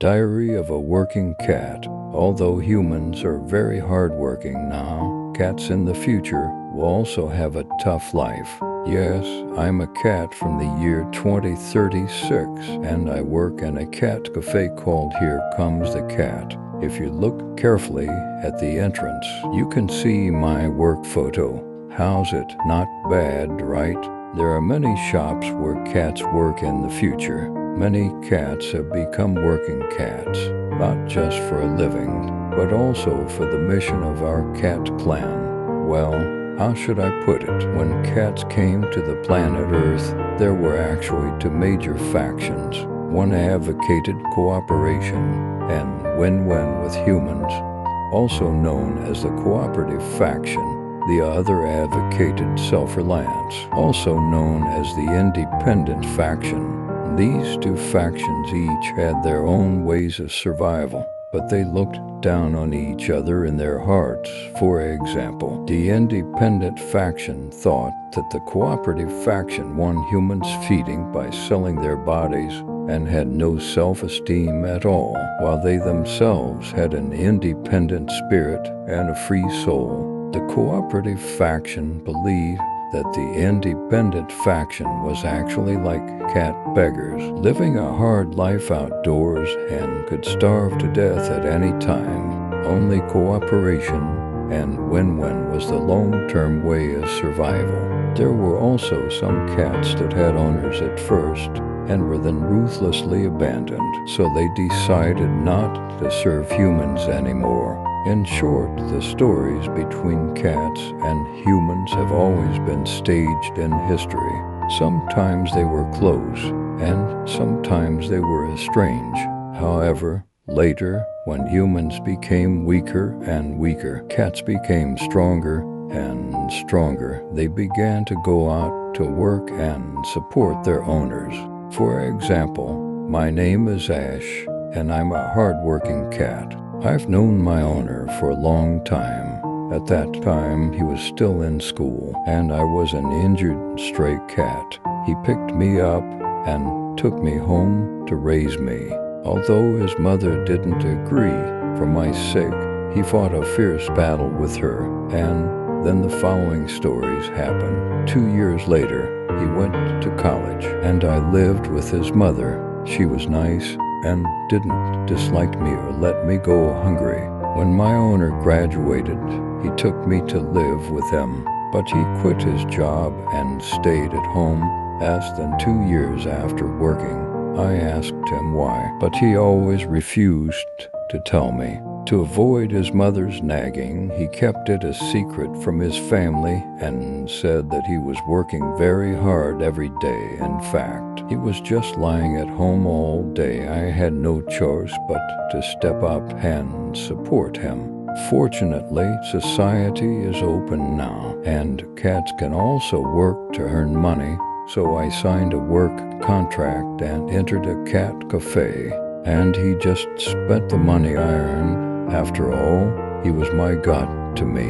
Diary of a Working Cat. Although humans are very hardworking now, cats in the future will also have a tough life. Yes, I'm a cat from the year 2036, and I work in a cat cafe called Here Comes the Cat. If you look carefully at the entrance, you can see my work photo. How's it? Not bad, right? There are many shops where cats work in the future. Many cats have become working cats, not just for a living, but also for the mission of our cat clan. Well, how should I put it? When cats came to the planet Earth, there were actually two major factions. One advocated cooperation and win-win with humans, also known as the cooperative faction. The other advocated self-reliance, also known as the independent faction. These two factions each had their own ways of survival, but they looked down on each other in their hearts. For example, the independent faction thought that the cooperative faction won humans' feeding by selling their bodies and had no self-esteem at all, while they themselves had an independent spirit and a free soul. The cooperative faction believed that the independent faction was actually like cat beggars, living a hard life outdoors and could starve to death at any time. Only cooperation and win-win was the long-term way of survival. There were also some cats that had owners at first and were then ruthlessly abandoned, so they decided not to serve humans anymore. In short, the stories between cats and humans have always been staged in history. Sometimes they were close, and sometimes they were estranged. However, later, when humans became weaker and weaker, cats became stronger and stronger. They began to go out to work and support their owners. For example, my name is Ash, and I'm a hard-working cat. I've known my owner for a long time. At that time, he was still in school, and I was an injured stray cat. He picked me up and took me home to raise me. Although his mother didn't agree for my sake, he fought a fierce battle with her, and then the following stories happened. 2 years later, he went to college, and I lived with his mother. She was nice and didn't dislike me or let me go hungry. When my owner graduated, he took me to live with him, but he quit his job and stayed at home. Less than 2 years after working, I asked him why, but he always refused to tell me. To avoid his mother's nagging, he kept it a secret from his family and said that he was working very hard every day. In fact, he was just lying at home all day. I had no choice but to step up and support him. Fortunately, society is open now, and cats can also work to earn money, so I signed a work contract and entered a cat cafe, and he just spent the money I earned. After all, he was my god to me.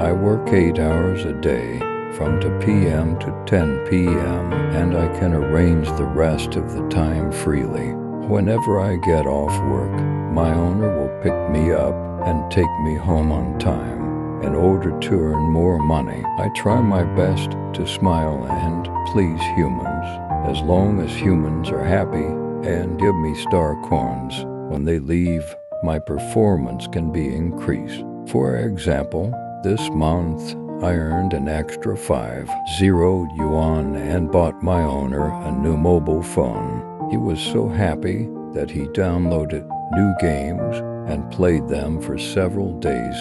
I work 8 hours a day, from 2 p.m. to 10 p.m., and I can arrange the rest of the time freely. Whenever I get off work, my owner will pick me up and take me home on time. In order to earn more money, I try my best to smile and please humans. As long as humans are happy and give me star coins when they leave, my performance can be increased. For example, this month I earned an extra 50 yuan and bought my owner a new mobile phone. He was so happy that he downloaded new games and played them for several days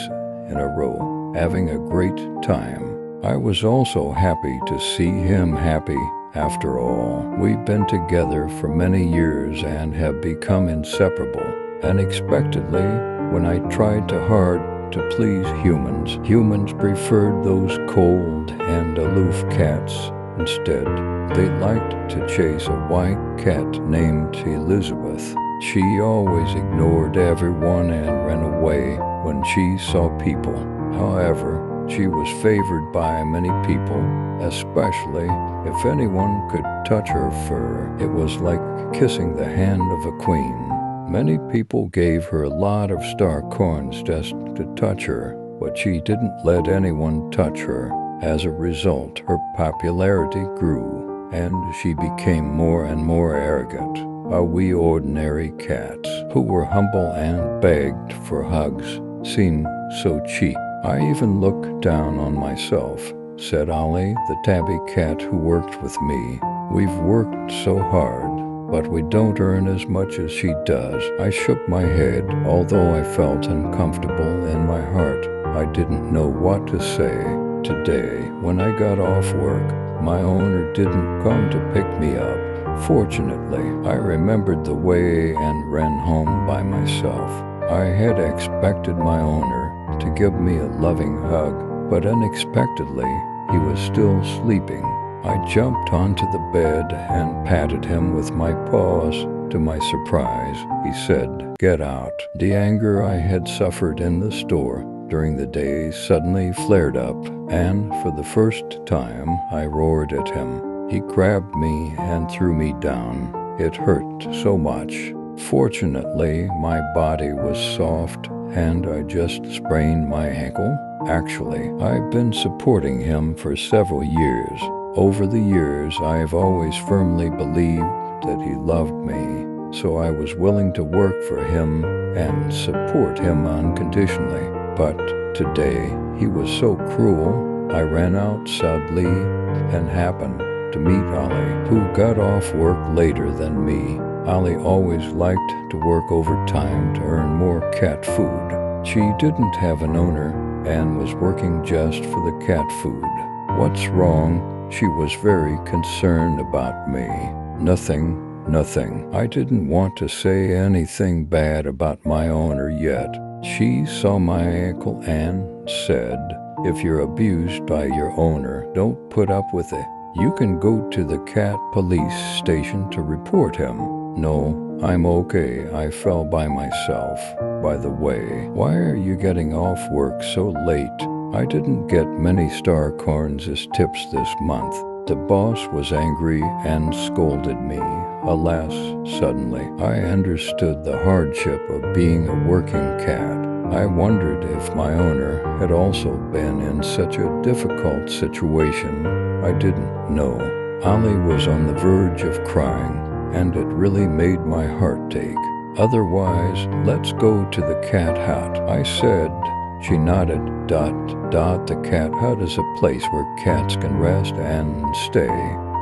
in a row, having a great time. I was also happy to see him happy. After all, we've been together for many years and have become inseparable. Unexpectedly, when I tried too hard to please humans preferred those cold and aloof cats instead. They liked to chase a white cat named Elizabeth. She always ignored everyone and ran away when she saw people. However, she was favored by many people, especially if anyone could touch her fur. It was like kissing the hand of a queen. Many people gave her a lot of star coins just to touch her, but she didn't let anyone touch her. As a result, her popularity grew, and she became more and more arrogant. We ordinary cats, who were humble and begged for hugs, seemed so cheap. I even looked down on myself, said Ollie, the tabby cat who worked with me. We've worked so hard, but we don't earn as much as she does. I shook my head, although I felt uncomfortable in my heart. I didn't know what to say. Today, when I got off work, my owner didn't come to pick me up. Fortunately, I remembered the way and ran home by myself. I had expected my owner to give me a loving hug, but unexpectedly, he was still sleeping. I jumped onto the bed and patted him with my paws. To my surprise, he said, "Get out." The anger I had suffered in the store during the day suddenly flared up, and for the first time, I roared at him. He grabbed me and threw me down. It hurt so much. Fortunately, my body was soft, and I just sprained my ankle. Actually, I've been supporting him for several years. Over the years, I have always firmly believed that he loved me, so I was willing to work for him and support him unconditionally. But today, he was so cruel, I ran out sadly and happened to meet Ollie, who got off work later than me. Ollie always liked to work overtime to earn more cat food. She didn't have an owner and was working just for the cat food. What's wrong? She was very concerned about me. Nothing. I didn't want to say anything bad about my owner yet. She saw my ankle and said, "If you're abused by your owner, don't put up with it. You can go to the cat police station to report him." "No, I'm okay. I fell by myself. By the way, why are you getting off work so late? I didn't get many star coins as tips this month." The boss was angry and scolded me. Alas, suddenly, I understood the hardship of being a working cat. I wondered if my owner had also been in such a difficult situation. I didn't know. Ollie was on the verge of crying, and it really made my heart ache. "Otherwise, let's go to the cat hut," I said. She nodded. The cat hut is a place where cats can rest and stay.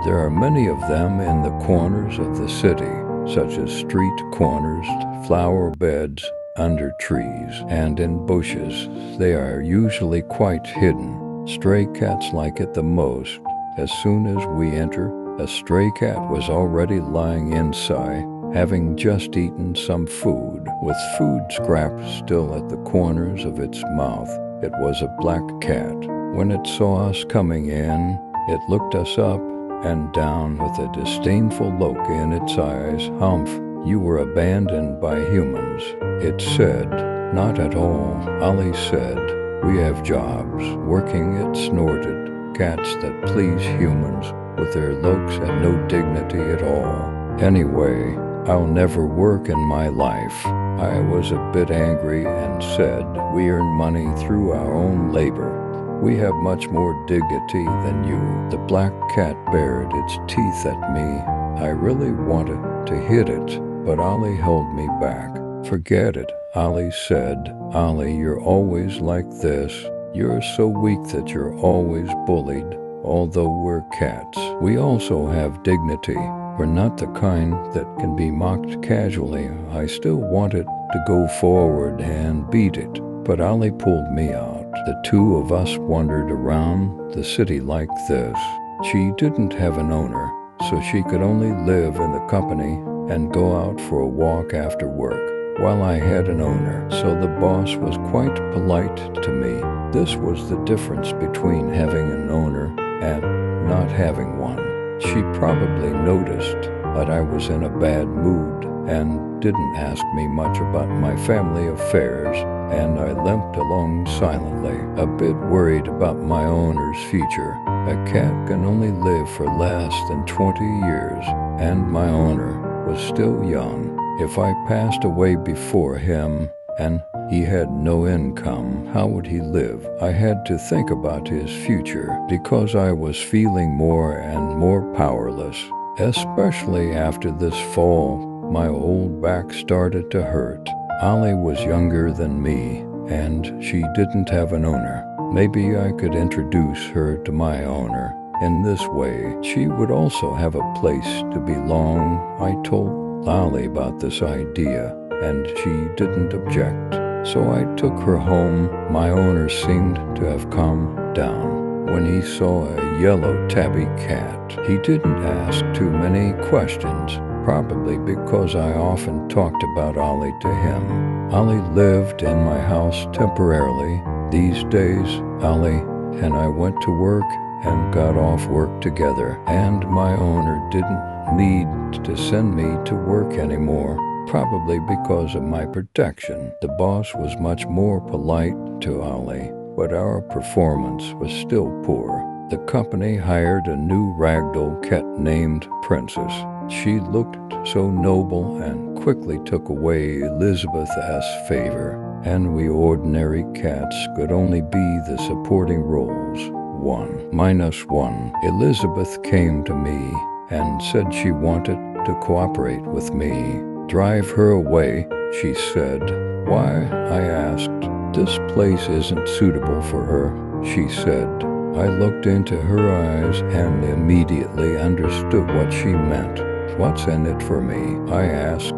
There are many of them in the corners of the city, such as street corners, flower beds, under trees, and in bushes. They are usually quite hidden. Stray cats like it the most. As soon as we enter, a stray cat was already lying inside, having just eaten some food, with food scraps still at the corners of its mouth. It was a black cat. When it saw us coming in, it looked us up and down with a disdainful look in its eyes. "Humph, you were abandoned by humans," it said. "Not at all," Ollie said. "We have jobs." Working, it snorted. "Cats that please humans with their looks and no dignity at all. Anyway, I'll never work in my life." I was a bit angry and said, "We earn money through our own labor. We have much more dignity than you." The black cat bared its teeth at me. I really wanted to hit it, but Ollie held me back. "Forget it," Ollie said. "Ollie, you're always like this. You're so weak that you're always bullied. Although we're cats, we also have dignity. We're not the kind that can be mocked casually." I still wanted to go forward and beat it, but Ollie pulled me out. The two of us wandered around the city like this. She didn't have an owner, so she could only live in the company and go out for a walk after work, while I had an owner, so the boss was quite polite to me. This was the difference between having an owner and not having one. She probably noticed that I was in a bad mood and didn't ask me much about my family affairs, and I limped along silently, a bit worried about my owner's future. A cat can only live for less than 20 years, and my owner was still young. If I passed away before him and he had no income, how would he live? I had to think about his future because I was feeling more and more powerless. Especially after this fall, my old back started to hurt. Ollie was younger than me, and she didn't have an owner. Maybe I could introduce her to my owner. In this way, she would also have a place to belong. I told Ollie about this idea, and she didn't object. So I took her home. My owner seemed to have calmed down. When he saw a yellow tabby cat, he didn't ask too many questions, probably because I often talked about Ollie to him. Ollie lived in my house temporarily. These days, Ollie and I went to work and got off work together, and my owner didn't need to send me to work anymore. Probably because of my protection. The boss was much more polite to Ollie, but our performance was still poor. The company hired a new ragdoll cat named Princess. She looked so noble and quickly took away Elizabeth's favor, and we ordinary cats could only be the supporting roles. 1-1. Elizabeth came to me and said she wanted to cooperate with me. Drive her away, she said. Why? I asked. This place isn't suitable for her, she said. I looked into her eyes and immediately understood what she meant. What's in it for me? I asked.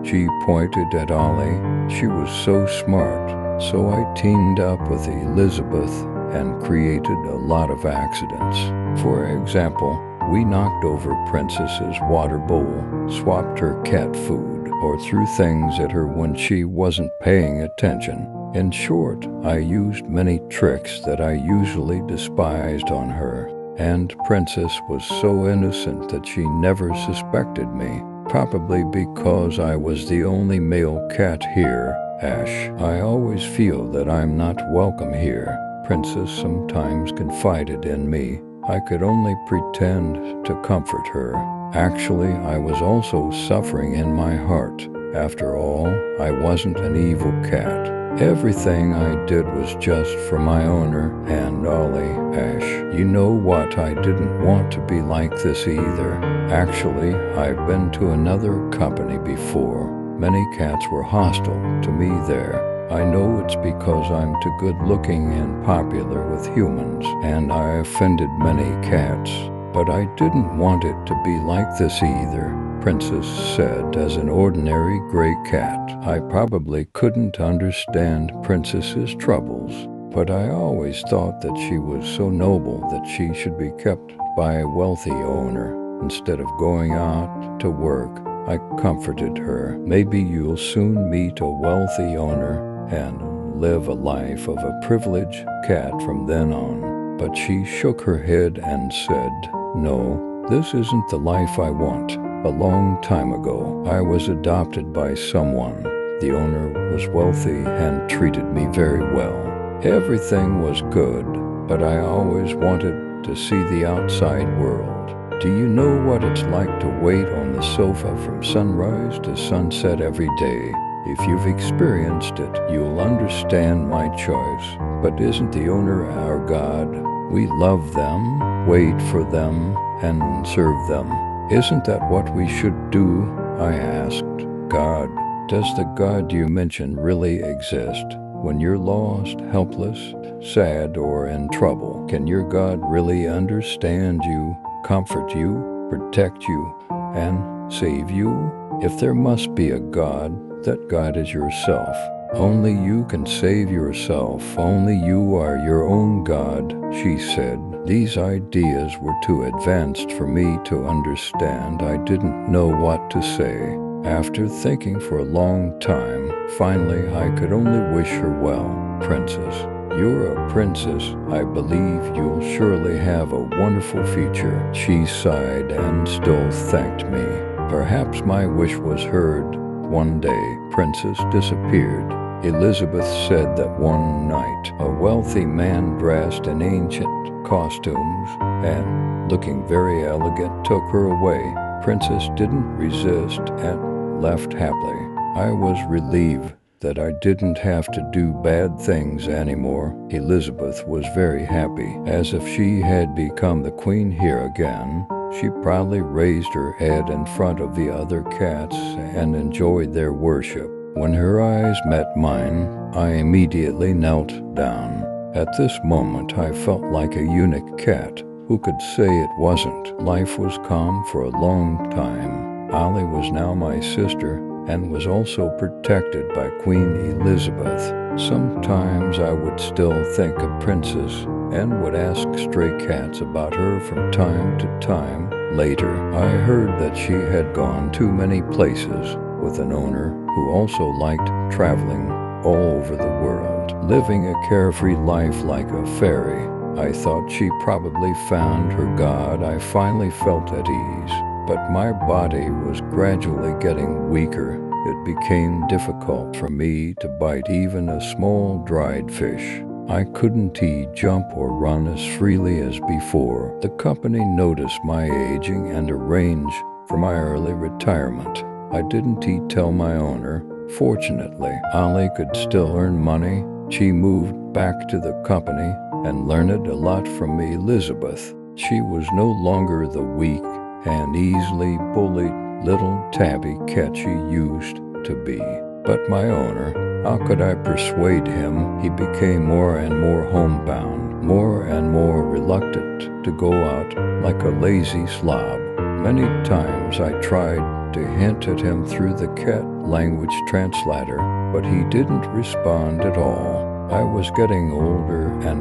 She pointed at Ollie. She was so smart. So I teamed up with Elizabeth and created a lot of accidents. For example, we knocked over Princess's water bowl, swapped her cat food, or threw things at her when she wasn't paying attention. In short, I used many tricks that I usually despised on her, and Princess was so innocent that she never suspected me, probably because I was the only male cat here. Ash, I always feel that I'm not welcome here. Princess sometimes confided in me. I could only pretend to comfort her. Actually, I was also suffering in my heart. After all, I wasn't an evil cat. Everything I did was just for my owner and Ollie. Ash, you know what? I didn't want to be like this either. Actually, I've been to another company before. Many cats were hostile to me there. I know it's because I'm too good-looking and popular with humans, and I offended many cats. But I didn't want it to be like this either, Princess said. As an ordinary gray cat, I probably couldn't understand Princess's troubles, but I always thought that she was so noble that she should be kept by a wealthy owner. Instead of going out to work, I comforted her. Maybe you'll soon meet a wealthy owner and live a life of a privileged cat from then on. But she shook her head and said, no, this isn't the life I want. A long time ago, I was adopted by someone. The owner was wealthy and treated me very well. Everything was good, but I always wanted to see the outside world. Do you know what it's like to wait on the sofa from sunrise to sunset every day? If you've experienced it, you'll understand my choice. But isn't the owner our God? We love them, wait for them, and serve them. Isn't that what we should do? I asked. God, does the God you mention really exist? When you're lost, helpless, sad, or in trouble, can your God really understand you, comfort you, protect you, and save you? If there must be a God, that God is yourself. Only you can save yourself. Only you are your own God, she said. These ideas were too advanced for me to understand. I didn't know what to say. After thinking for a long time, finally I could only wish her well. Princess, you're a princess. I believe you'll surely have a wonderful future. She sighed and still thanked me. Perhaps my wish was heard. One day, Princess disappeared. Elizabeth said that one night, a wealthy man dressed in ancient costumes and looking very elegant took her away. Princess didn't resist and left happily. I was relieved that I didn't have to do bad things anymore. Elizabeth was very happy, as if she had become the queen here again. She proudly raised her head in front of the other cats and enjoyed their worship. When her eyes met mine, I immediately knelt down. At this moment, I felt like a eunuch cat. Who could say it wasn't? Life was calm for a long time. Ollie was now my sister and was also protected by Queen Elizabeth. Sometimes I would still think of Princess and would ask stray cats about her from time to time. Later, I heard that she had gone too many places with an owner who also liked traveling all over the world, living a carefree life like a fairy. I thought she probably found her God. I finally felt at ease, but my body was gradually getting weaker. It became difficult for me to bite even a small dried fish. I couldn't eat, jump, or run as freely as before. The company noticed my aging and arranged for my early retirement. I didn't tell my owner. Fortunately, Ollie could still earn money. She moved back to the company and learned a lot from Elizabeth. She was no longer the weak and easily bullied little tabby cat she used to be. But my owner, how could I persuade him? He became more and more homebound, more and more reluctant to go out like a lazy slob. Many times I tried to hint at him through the cat language translator, but he didn't respond at all. I was getting older and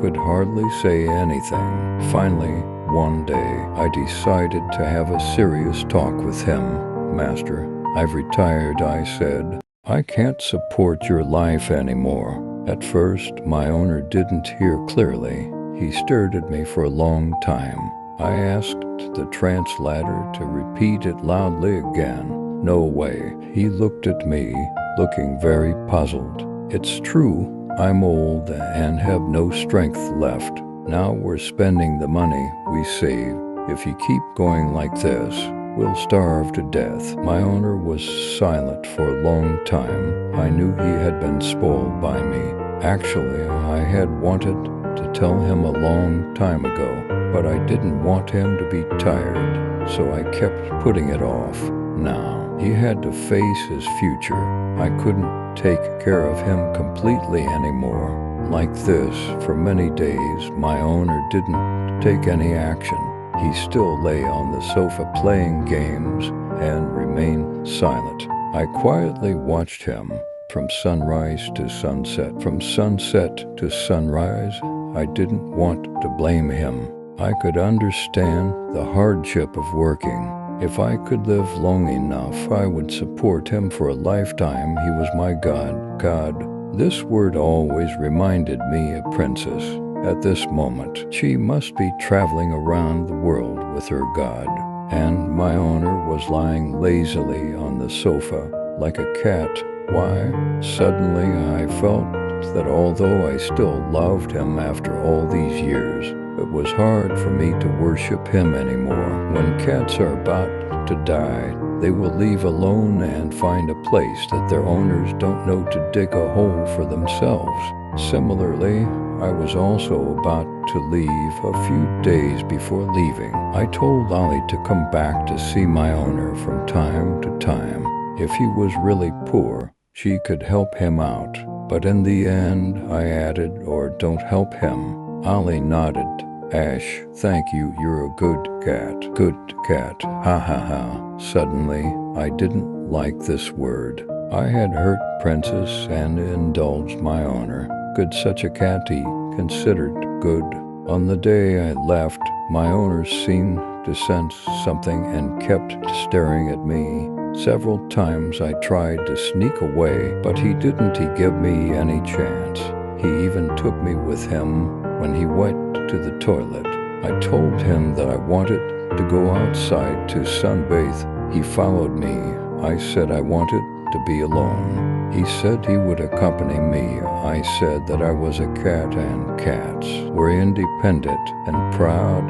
could hardly say anything. Finally, one day, I decided to have a serious talk with him. Master, I've retired, I said. I can't support your life anymore. At first, my owner didn't hear clearly. He stared at me for a long time. I asked the translator to repeat it loudly again. No way. He looked at me, looking very puzzled. It's true, I'm old and have no strength left. Now we're spending the money we save. If you keep going like this, we'll starve to death. My owner was silent for a long time. I knew he had been spoiled by me. Actually, I had wanted to tell him a long time ago, but I didn't want him to be tired, so I kept putting it off. Now, he had to face his future. I couldn't take care of him completely anymore. Like this, for many days, my owner didn't take any action. He still lay on the sofa playing games and remained silent. I quietly watched him from sunrise to sunset. From sunset to sunrise, I didn't want to blame him. I could understand the hardship of working. If I could live long enough, I would support him for a lifetime. He was my God. God. This word always reminded me of Princess. At this moment, she must be traveling around the world with her God. And my owner was lying lazily on the sofa like a cat. Why? Suddenly I felt that although I still loved him after all these years, it was hard for me to worship him anymore. When cats are about to die, they will leave alone and find a place that their owners don't know to dig a hole for themselves. Similarly, I was also about to leave a few days before leaving. I told Ollie to come back to see my owner from time to time. If he was really poor, she could help him out. But in the end, I added, or don't help him. Ollie nodded. Ash, thank you, you're a good cat. Good cat, ha ha ha. Suddenly, I didn't like this word. I had hurt Princess and indulged my owner. Could such a cat he considered good? On the day I left, my owner seemed to sense something and kept staring at me. Several times I tried to sneak away, but he didn't give me any chance. He even took me with him when he went to the toilet. I told him that I wanted to go outside to sunbathe. He followed me. I said I wanted to be alone. He said he would accompany me. I said that I was a cat and cats were independent and proud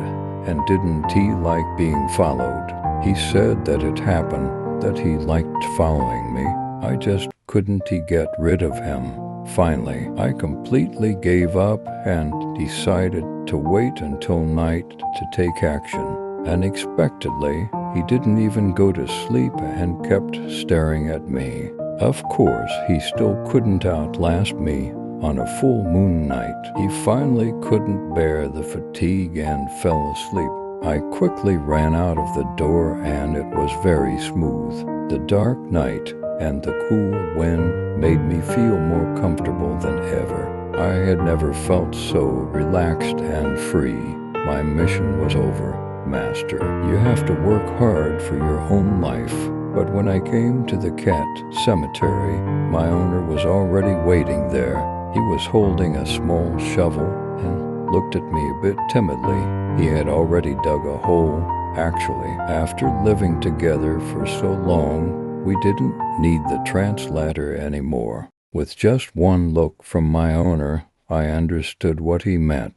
and didn't he like being followed. He said that it happened that he liked following me. I just couldn't get rid of him. Finally, I completely gave up and decided to wait until night to take action. Unexpectedly, he didn't even go to sleep and kept staring at me. Of course, he still couldn't outlast me on a full moon night. He finally couldn't bear the fatigue and fell asleep. I quickly ran out of the door and it was very smooth. The dark night and the cool wind made me feel more comfortable than ever. I had never felt so relaxed and free. My mission was over, Master. You have to work hard for your own life. But when I came to the cat cemetery, my owner was already waiting there. He was holding a small shovel and looked at me a bit timidly. He had already dug a hole. Actually, after living together for so long, we didn't need the translator anymore. With just one look from my owner, I understood what he meant.